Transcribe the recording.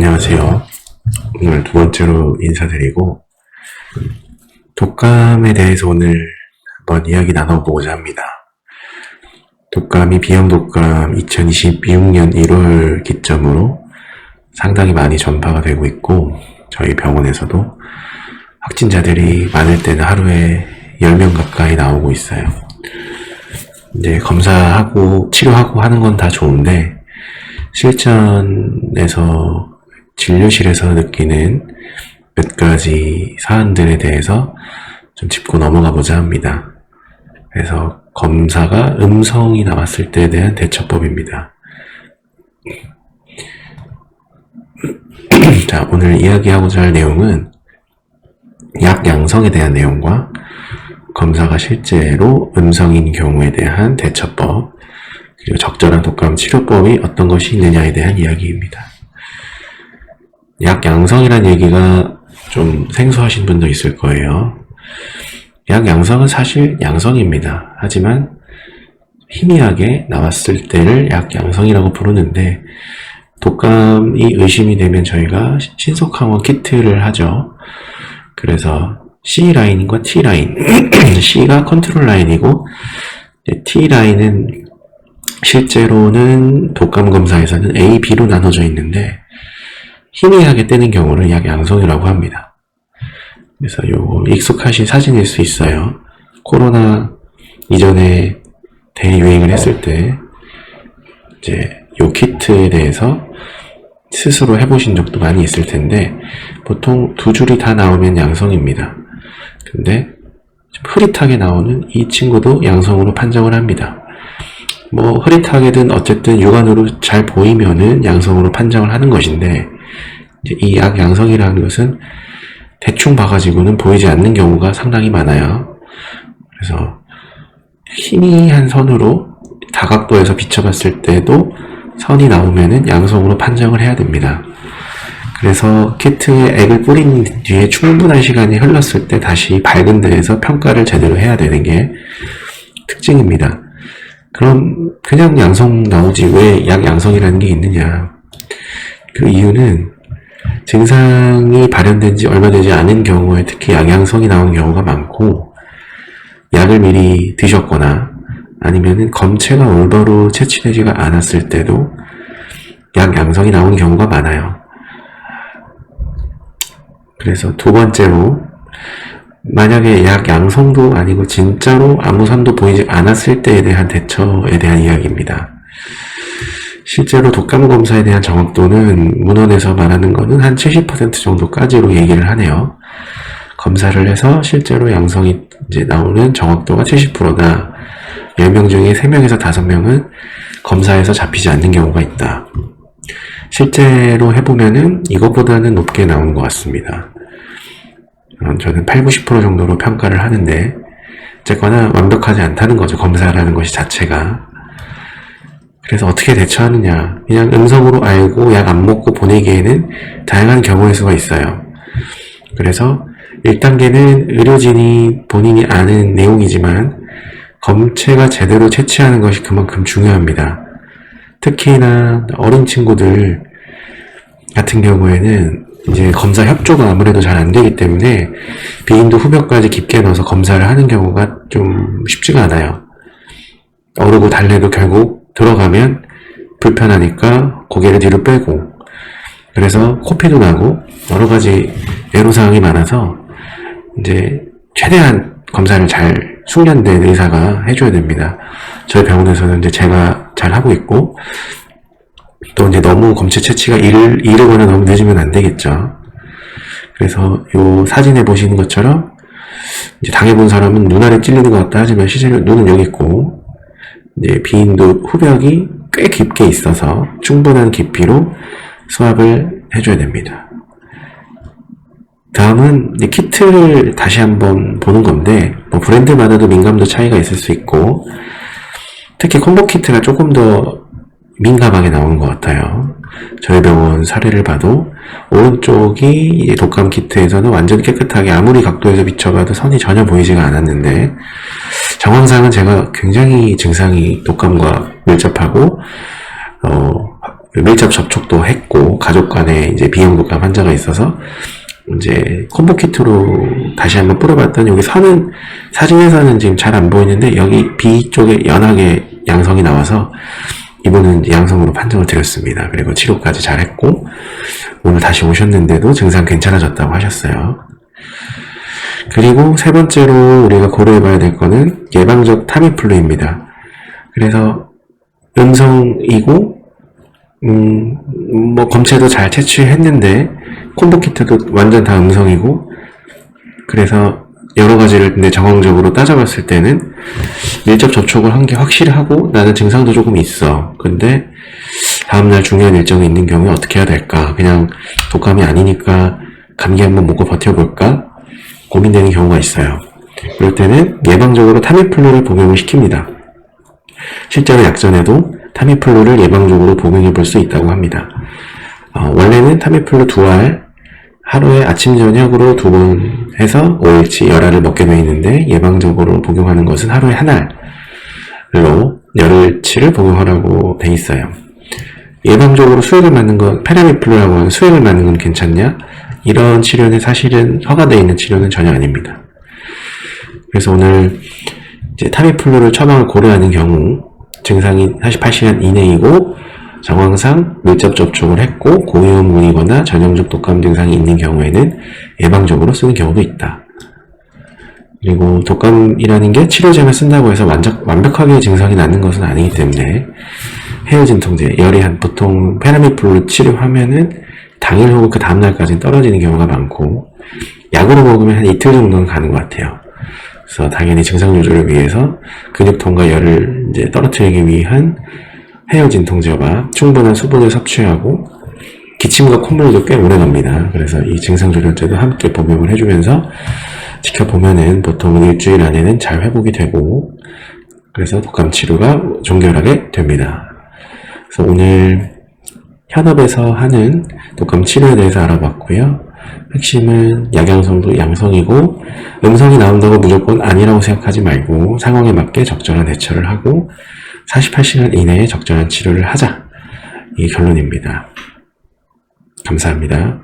안녕하세요. 오늘 두 번째로 인사드리고 독감에 대해서 오늘 한번 이야기 나눠보고자 합니다. 독감이 비형독감 2026년 1월 기점으로 상당히 많이 전파가 되고 있고 저희 병원에서도 확진자들이 많을 때는 하루에 10명 가까이 나오고 있어요. 이제 검사하고 치료하고 하는 건 다 좋은데 실전에서 진료실에서 느끼는 몇 가지 사안들에 대해서 좀 짚고 넘어가 보자 합니다. 그래서 검사가 음성이 나왔을 때에 대한 대처법입니다. 자, 오늘 이야기하고자 할 내용은 약 양성에 대한 내용과 검사가 실제로 음성인 경우에 대한 대처법, 그리고 적절한 독감 치료법이 어떤 것이 있느냐에 대한 이야기입니다. 약 양성이라는 얘기가 좀 생소하신 분도 있을 거예요. 약 양성은 사실 양성입니다. 하지만 희미하게 나왔을 때를 약 양성이라고 부르는데 독감이 의심이 되면 저희가 신속항원 키트를 하죠. 그래서 C라인과 T라인, C가 컨트롤 라인이고 T라인은 실제로는 독감 검사에서는 A, B로 나눠져 있는데 희미하게 뜨는 경우를 약 양성이라고 합니다. 그래서 요거 익숙하신 사진일 수 있어요. 코로나 이전에 대유행을 했을 때 이제 요 키트에 대해서 스스로 해보신 적도 많이 있을 텐데 보통 두 줄이 다 나오면 양성입니다. 근데 흐릿하게 나오는 이 친구도 양성으로 판정을 합니다. 뭐 흐릿하게든 어쨌든 육안으로 잘 보이면은 양성으로 판정을 하는 것인데 이 약 양성이라는 것은 대충 봐가지고는 보이지 않는 경우가 상당히 많아요. 그래서 희미한 선으로 다각도에서 비춰봤을 때도 선이 나오면은 양성으로 판정을 해야 됩니다. 그래서 키트에 액을 뿌린 뒤에 충분한 시간이 흘렀을 때 다시 밝은 데에서 평가를 제대로 해야 되는 게 특징입니다. 그럼 그냥 양성 나오지 왜 약 양성이라는 게 있느냐? 그 이유는 증상이 발현된 지 얼마 되지 않은 경우에 특히 약 양성이 나오는 경우가 많고 약을 미리 드셨거나 아니면은 검체가 올바로 채취되지가 않았을 때도 약 양성이 나오는 경우가 많아요. 그래서 두 번째로 만약에 약 양성도 아니고 진짜로 아무 선도 보이지 않았을 때에 대한 대처에 대한 이야기입니다. 실제로 독감 검사에 대한 정확도는 문헌에서 말하는 거는 한 70% 정도까지로 얘기를 하네요. 검사를 해서 실제로 양성이 이제 나오는 정확도가 70%다. 10명 중에 3명에서 5명은 검사에서 잡히지 않는 경우가 있다. 실제로 해보면은 이것보다는 높게 나오는 것 같습니다. 저는 80~90% 정도로 평가를 하는데 어쨌거나 완벽하지 않다는 거죠. 검사라는 것이 자체가. 그래서 어떻게 대처하느냐. 그냥 음성으로 알고 약 안 먹고 보내기에는 다양한 경우의 수가 있어요. 그래서 1단계는 의료진이 본인이 아는 내용이지만 검체가 제대로 채취하는 것이 그만큼 중요합니다. 특히나 어린 친구들 같은 경우에는 이제 검사 협조가 아무래도 잘 안 되기 때문에 비인도 후벽까지 깊게 넣어서 검사를 하는 경우가 좀 쉽지가 않아요. 어르고 달래도 결국 들어가면 불편하니까 고개를 뒤로 빼고 그래서 코피도 나고 여러 가지 애로사항이 많아서 이제 최대한 검사를 잘 숙련된 의사가 해줘야 됩니다. 저희 병원에서는 이제 제가 잘 하고 있고 또 이제 너무 검체 채취가 이르거나 너무 늦으면 안 되겠죠. 그래서 요 사진에 보시는 것처럼 이제 당해본 사람은 눈 아래 찔리는 것 같다 하지만 실제로 눈은 여기 있고 이제 비인도 후벽이 꽤 깊게 있어서 충분한 깊이로 수압을 해줘야 됩니다. 다음은 이제 키트를 다시 한번 보는 건데 뭐 브랜드마다도 민감도 차이가 있을 수 있고 특히 콤보 키트가 조금 더 민감하게 나오는 것 같아요. 저희 병원 사례를 봐도 오른쪽이 독감 키트에서는 완전 깨끗하게 아무리 각도에서 비춰봐도 선이 전혀 보이지가 않았는데 정황상은 제가 굉장히 증상이 독감과 밀접하고 밀접 접촉도 했고, 가족 간에 이제 비형독감 환자가 있어서, 이제 콤보 키트로 다시 한번 뿌려봤더니 여기 선은 사진에서는 지금 잘 안 보이는데 여기 B 쪽에 연하게 양성이 나와서 이분은 양성으로 판정을 드렸습니다. 그리고 치료까지 잘 했고 오늘 다시 오셨는데도 증상 괜찮아졌다고 하셨어요. 그리고 세 번째로 우리가 고려해봐야 될 거는 예방적 타미플루입니다. 그래서 음성이고 뭐 검체도 잘 채취했는데 콤보 키트도 완전 다 음성이고 그래서 여러 가지를 근데 정황적으로 따져봤을 때는 밀접 접촉을 한 게 확실하고 나는 증상도 조금 있어. 근데 다음날 중요한 일정이 있는 경우에 어떻게 해야 될까? 그냥 독감이 아니니까 감기 한번 먹고 버텨볼까? 고민되는 경우가 있어요. 그럴 때는 예방적으로 타미플루를 복용을 시킵니다. 실제로 약전에도 타미플루를 예방적으로 복용해 볼 수 있다고 합니다. 원래는 타미플루 2알 하루에 아침 저녁으로 2번 해서 5일치 열알을 먹게 되어 있는데 예방적으로 복용하는 것은 하루에 1알로 열흘치를 복용하라고 되어 있어요. 예방적으로 수액을 맞는 건 페라미플루라고 하는 수액을 맞는 건 괜찮냐? 이런 치료는 사실은 허가되어 있는 치료는 전혀 아닙니다. 그래서 오늘 이제 타미플루를 처방을 고려하는 경우 증상이 48시간 이내이고 정황상 밀접 접촉을 했고 고위험군이거나 전형적 독감 증상이 있는 경우에는 예방적으로 쓰는 경우도 있다. 그리고 독감이라는 게 치료제만 쓴다고 해서 완벽하게 증상이 낫는 것은 아니기 때문에 해열진통제, 열이 보통 페라미플루 치료하면은 당일 혹은 그 다음날까지는 떨어지는 경우가 많고 약으로 먹으면 한 이틀 정도는 가는 것 같아요. 그래서 당연히 증상 조절을 위해서 근육통과 열을 이제 떨어뜨리기 위한 해열진통제와 충분한 수분을 섭취하고 기침과 콧물도 꽤 오래 갑니다. 그래서 이 증상조절제도 함께 복용을 해주면서 지켜보면은 보통 일주일 안에는 잘 회복이 되고 그래서 독감 치료가 종결하게 됩니다. 그래서 오늘 현업에서 하는 독감 치료에 대해서 알아봤고요. 핵심은 약양성도 양성이고 음성이 나온다고 무조건 아니라고 생각하지 말고 상황에 맞게 적절한 대처를 하고 48시간 이내에 적절한 치료를 하자. 이게 결론입니다. 감사합니다.